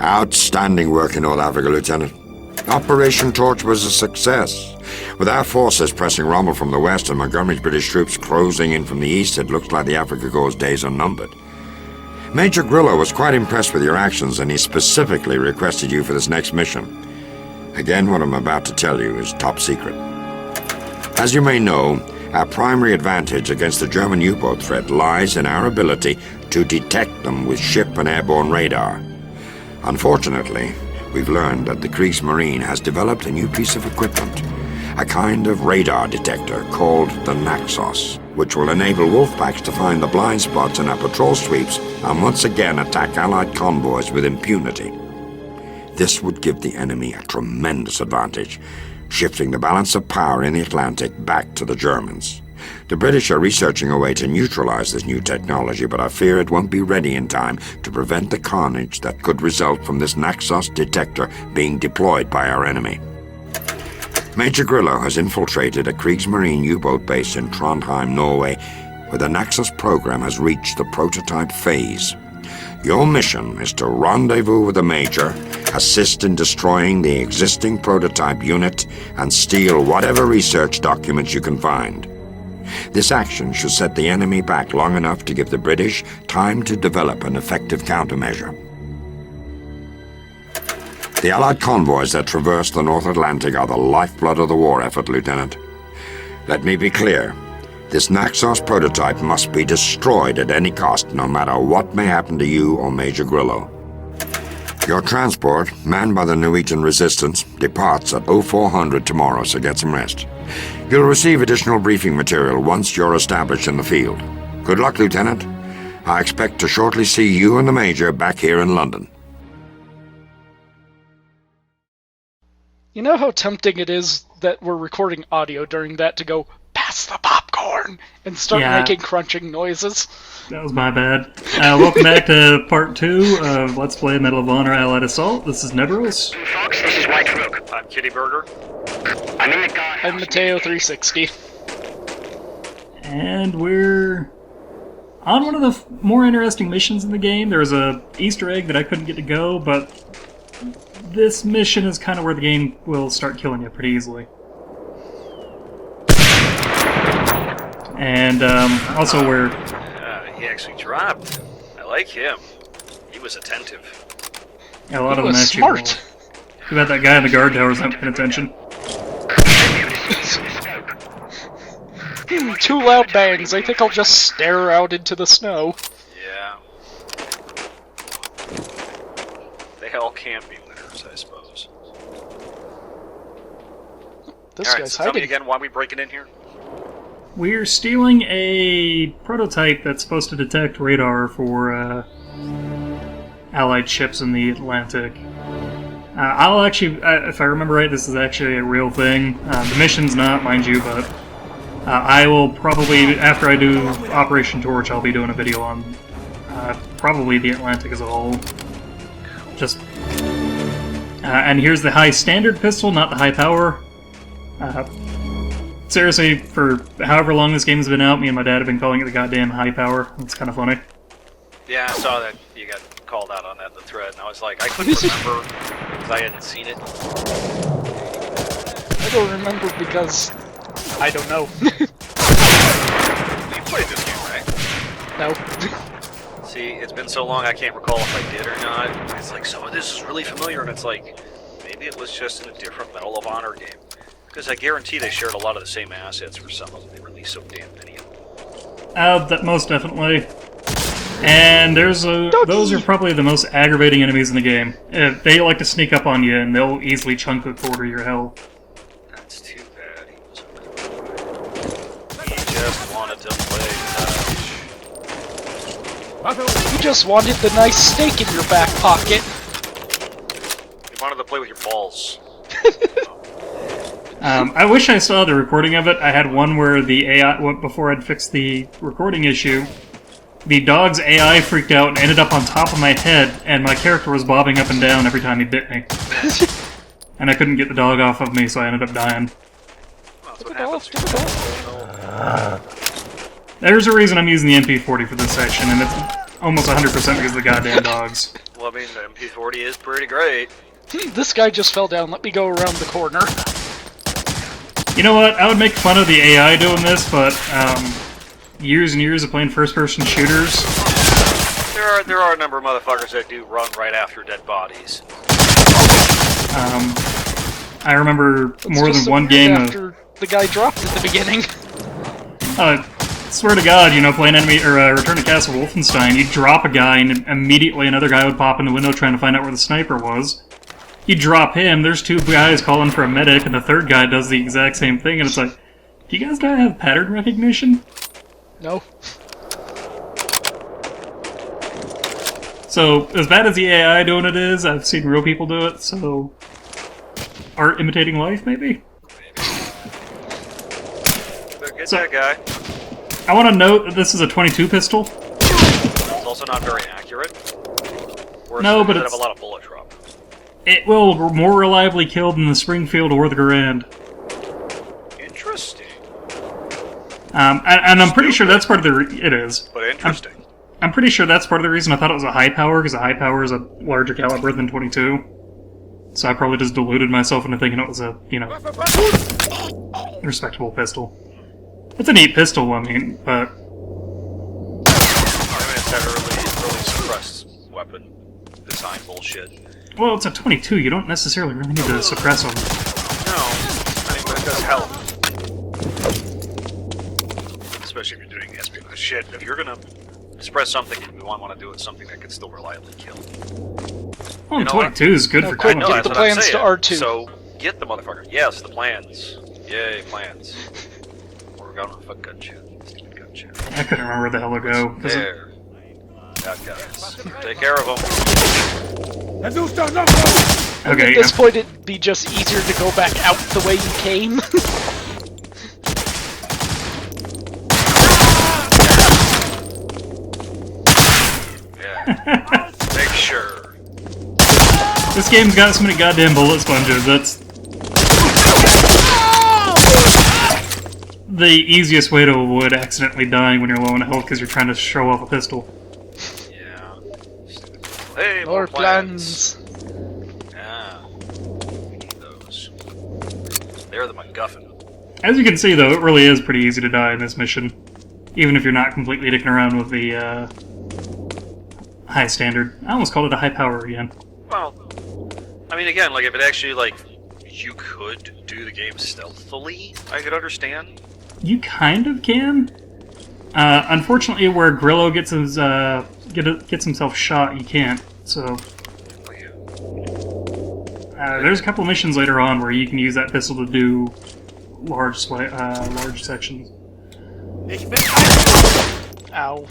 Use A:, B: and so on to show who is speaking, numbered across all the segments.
A: Outstanding work in North Africa, Lieutenant. Operation Torch was a success. With our forces pressing Rommel from the west and Montgomery's British troops closing in from the east, it looks like the Africa Corps' days are numbered. Major Grillo was quite impressed with your actions, and he specifically requested you for this next mission. Again, what I'm about to tell you is top secret. As you may know, our primary advantage against the German U-boat threat lies in our ability to detect them with ship and airborne radar. Unfortunately, we've learned that the Kriegsmarine has developed a new piece of equipment, a kind of radar detector called the Naxos, which will enable wolfpacks to find the blind spots in our patrol sweeps and once again attack Allied convoys with impunity. This would give the enemy a tremendous advantage, shifting the balance of power in the Atlantic back to the Germans. The British are researching a way to neutralize this new technology, but I fear it won't be ready in time to prevent the carnage that could result from this Naxos detector being deployed by our enemy. Major Grillo has infiltrated a Kriegsmarine U-boat base in Trondheim, Norway, where the Naxos program has reached the prototype phase. Your mission is to rendezvous with the Major, assist in destroying the existing prototype unit, and steal whatever research documents you can find. This action should set the enemy back long enough to give the British time to develop an effective countermeasure. The Allied convoys that traverse the North Atlantic are the lifeblood of the war effort, Lieutenant. Let me be clear. This Naxos prototype must be destroyed at any cost, no matter what may happen to you or Major Grillo. Your transport, manned by the Norwegian resistance, departs at 0400 tomorrow, so get some rest. You'll receive additional briefing material once you're established in the field. Good luck, Lieutenant. I expect to shortly see you and the Major back here in London.
B: You know how tempting it is that we're recording audio during that to go, pass the popcorn, and start making crunching noises?
C: That was my bad. Welcome back to part 2 of Let's Play Medal of Honor Allied Assault. This is Nebros.
D: Fox, this is White Rook. I'm Kitty Burger.
B: I'm Mateo360.
C: And we're on one of the more interesting missions in the game. There's a Easter egg that I couldn't get to go, but this mission is kind of where the game will start killing you pretty easily. And also we're...
D: he actually dropped. I like him. He was attentive.
C: Yeah, a lot
B: He
C: of them
B: was
C: actually
B: smart.
C: Too bad that guy in the guard tower's not paying attention.
B: Two loud bangs. I think I'll just stare out into the snow.
D: Yeah. They all can't be winners, I suppose.
B: This
D: Alright,
B: guy's
D: so tell me
B: hiding.
D: again why we breaking in here?
C: We're stealing a prototype that's supposed to detect radar for Allied ships in the Atlantic. I'll actually, if I remember right, this is actually a real thing. The mission's not, mind you, but I will probably, after I do Operation Torch, I'll be doing a video on probably the Atlantic as a whole. Just, and here's the high standard pistol, not the high power. Seriously, for however long this game's been out, me and my dad have been calling it the goddamn high power. It's kind of funny.
D: Yeah, I saw that you got called out on that in the thread, and I was like, I couldn't remember because I hadn't seen it.
B: I don't remember because I don't know.
D: You played this game, right?
B: No.
D: See, it's been so long I can't recall if I did or not. It's like, some of this is really familiar, and it's like, maybe it was just in a different Medal of Honor game. Because I guarantee they shared a lot of the same assets for some of them. They released so damn many of them.
C: That most definitely. And there's those are probably the most aggravating enemies in the game. They like to sneak up on you, and they'll easily chunk a quarter of your health.
D: That's too bad. He just wanted to play touch.
B: You just wanted the nice steak in your back pocket.
D: You wanted to play with your balls.
C: I wish I saw the recording of it. I had one where the AI, before I'd fixed the recording issue, the dog's AI freaked out and ended up on top of my head, and my character was bobbing up and down every time he bit me. And I couldn't get the dog off of me, so I ended up dying.
D: Well, that's what happens.
C: There's a reason I'm using the MP40 for this section, and it's almost 100% because of the goddamn dogs.
D: Well, I mean, the MP40 is pretty great.
B: This guy just fell down. Let me go around the corner.
C: You know what? I would make fun of the AI doing this, but years and years of playing first-person shooters.
D: There are a number of motherfuckers that do run right after dead bodies.
C: I remember more
B: just
C: than
B: so
C: one
B: weird
C: game
B: after the guy dropped at the beginning.
C: Swear to God, you know, playing enemy or Return to Castle Wolfenstein, you'd drop a guy and immediately another guy would pop in the window trying to find out where the sniper was. You drop him, there's two guys calling for a medic, and the third guy does the exact same thing, and it's like, do you guys not have pattern recognition?
B: No.
C: So, as bad as the AI doing it is, I've seen real people do it, so... art imitating life, maybe?
D: But get that guy.
C: I want to note that this is a .22 pistol.
D: It's also not very accurate.
C: No, but
D: it
C: it's...
D: have a lot of bullet drop.
C: It will more reliably kill than the Springfield or the Garand.
D: Interesting.
C: And I'm pretty sure that's part of the... It is.
D: But interesting.
C: I'm pretty sure that's part of the reason I thought it was a high power, because a high power is a larger caliber than .22. So I probably just deluded myself into thinking it was a, you know, respectable pistol. It's a neat pistol, I mean, but...
D: I mean, it's that really suppressed weapon design bullshit.
C: Well, it's a .22, you don't necessarily really need to suppress them.
D: No, I mean, but it does help. Especially if you're doing espionage shit. If you're gonna suppress something, you want to do it with something that can still reliably kill.
C: Well,
D: You know
C: 22 is good
B: No,
C: for
B: quick,
C: killing.
B: get
D: that's
B: the
D: what I'm
B: plans to
D: saying.
B: R2.
D: So, get the motherfucker. Yes, the plans. Yay, plans. We're gonna fuck gun shit. Stupid gun shit.
C: I couldn't remember where the hell to go.
D: There. That guys. Take care of them.
C: Okay,
B: At this point, it'd be just easier to go back out the way you came.
D: Yeah. Make sure.
C: this game's got so many goddamn bullet sponges, that's... the easiest way to avoid accidentally dying when you're low on health because you're trying to show off a pistol.
D: Yeah. Hey,
B: More plans.
D: Yeah. We need those. They're the MacGuffin.
C: As you can see, though, it really is pretty easy to die in this mission. Even if you're not completely dicking around with the, high standard. I almost called it a high power again.
D: Well, I mean, again, like, if it actually, like, you could do the game stealthily, I could understand.
C: You kind of can. Unfortunately, where Grillo gets his, gets himself shot, you can't, so... there's a couple missions later on where you can use that pistol to do large sections.
B: Ow.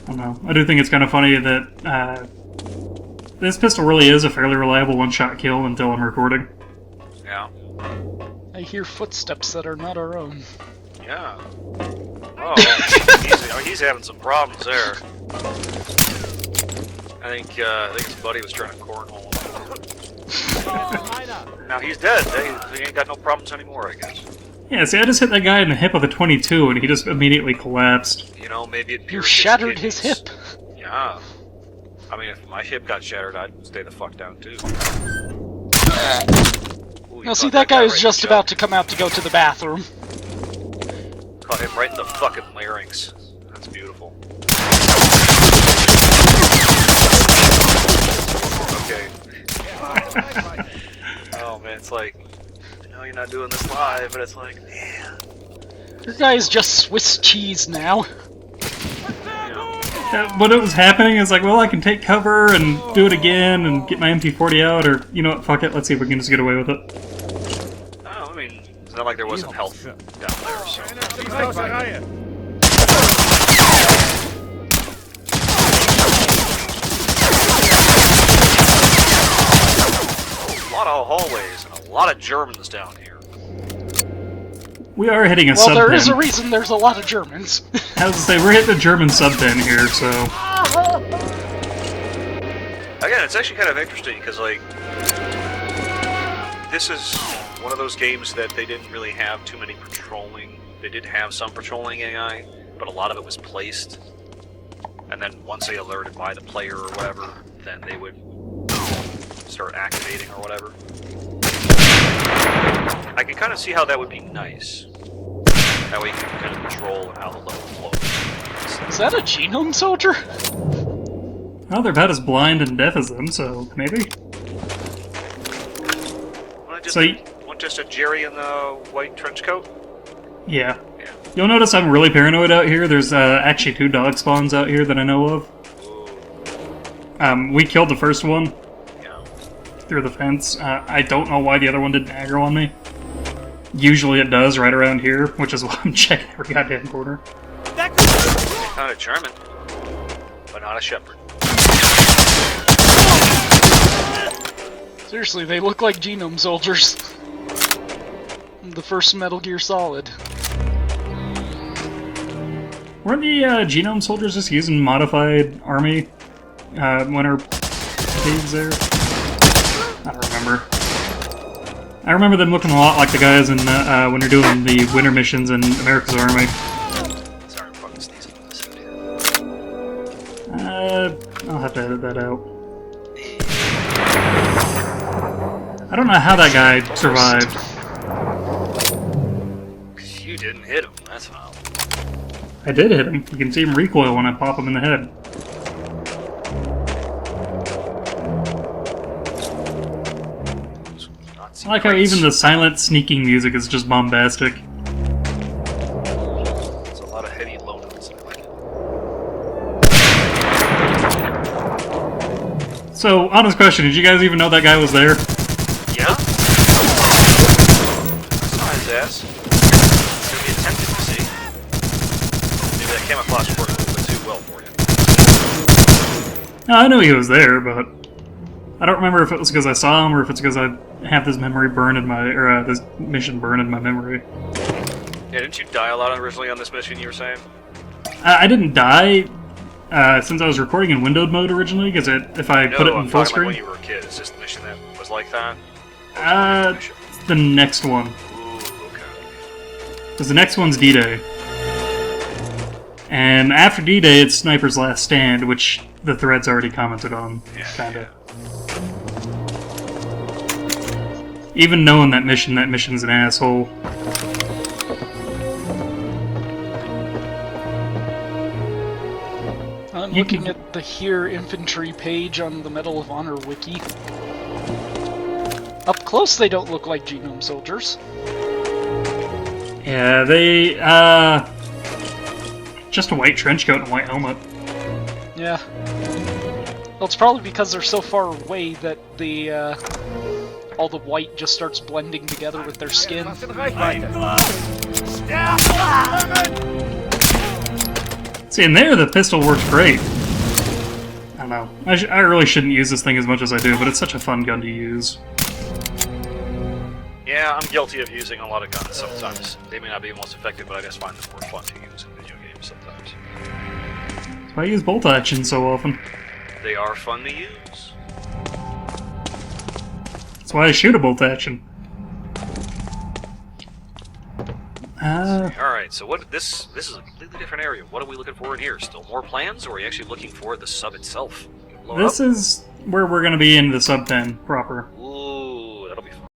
C: I don't know. I do think it's kind of funny that this pistol really is a fairly reliable one-shot kill until I'm recording.
D: Yeah.
B: I hear footsteps that are not our own.
D: Yeah. Oh, he's having some problems there. I think his buddy was trying to cornhole him. Now he's dead. He ain't got no problems anymore, I guess.
C: Yeah, see, I just hit that guy in the hip with a .22, and he just immediately collapsed.
D: You know, maybe it
B: You
D: pierced
B: shattered his
D: kidneys.
B: hip.
D: Yeah. I mean, if my hip got shattered, I'd stay the fuck down, too. Ooh,
B: Now see, that guy was just about to come out to go to the bathroom.
D: Caught him right in the fucking larynx. That's beautiful. Okay. Oh man, it's like, I know you're not doing this live, but it's like, man.
B: Your guy is just Swiss cheese now.
C: When it was happening, I was like, well, I can take cover and do it again and get my MP40 out, or, you know what, fuck it, let's see if we can just get away with it.
D: Oh, I mean, it's not like there wasn't health down there, so. A lot of hallways and a lot of Germans down here.
C: We are hitting a
B: Well,
C: sub-pen.
B: there is a reason there's a lot of Germans.
C: I was to say, we're hitting a German sub-pen here, so...
D: Again, it's actually kind of interesting, because, like, this is one of those games that they didn't really have too many patrolling They did have some patrolling AI, but a lot of it was placed. And then once they alerted by the player or whatever, then they would start activating or whatever. I can kind of see how that would be nice. That way you can kind of control how the level flows.
B: Is that a genome soldier?
C: Well, they're about as blind and deaf as them, so maybe.
D: Want just a Jerry in the white trench coat?
C: Yeah. You'll notice I'm really paranoid out here. There's actually 2 dog spawns out here that I know of. We killed the first one through the fence. I don't know why the other one didn't aggro on me. Usually it does right around here, which is why I'm checking every goddamn corner.
D: Found a German, but not a Shepherd.
B: Seriously, they look like genome soldiers. The first Metal Gear Solid.
C: Weren't the genome soldiers just using modified army winter caves there? I don't remember. I remember them looking a lot like the guys in when you're doing the winter missions in America's Army.
D: Sorry, I'm fucking sneezing on this video.
C: I'll have to edit that out. I don't know how that guy survived.
D: You didn't hit him, that's how.
C: I did hit him. You can see him recoil when I pop him in the head. I like how even the silent, sneaking music is just bombastic.
D: It's a lot of heavy low notes, I like it.
C: So, honest question, did you guys even know that guy was there?
D: Yeah? I saw his ass. It's gonna be attempted to see. Maybe that camouflage worked a little bit too well for you.
C: No, I knew he was there, but I don't remember if it was because I saw him or if it's because I have this memory burned in my, or this mission burned in my memory.
D: Yeah, didn't you die a lot originally on this mission, you were saying?
C: I didn't die since I was recording in windowed mode originally, because if I put it in full screen...
D: Like when you were a kid, is this the mission that was like that?
C: It's the next one.
D: Ooh, okay.
C: Because the next one's D-Day. And after D-Day, it's Sniper's Last Stand, which the thread's already commented on, kinda. Even knowing that mission's an asshole.
B: I'm looking at the Here Infantry page on the Medal of Honor wiki. Up close, they don't look like genome soldiers.
C: Yeah, they, just a white trench coat and a white helmet.
B: Yeah. Well, it's probably because they're so far away that the, all the white just starts blending together with their skin.
C: See, in there, the pistol works great. I don't know. I really shouldn't use this thing as much as I do, but it's such a fun gun to use.
D: Yeah, I'm guilty of using a lot of guns sometimes. They may not be the most effective, but I just find them more fun to use in video games sometimes.
C: That's why I use bolt action so often.
D: They are fun to use.
C: That's why I shoot a bolt action.
D: Alright, so what this is a completely different area. What are we looking for in here? Still more plans, or are you actually looking for the sub itself?
C: This is where we're going to be in the sub 10 proper.
D: Ooh,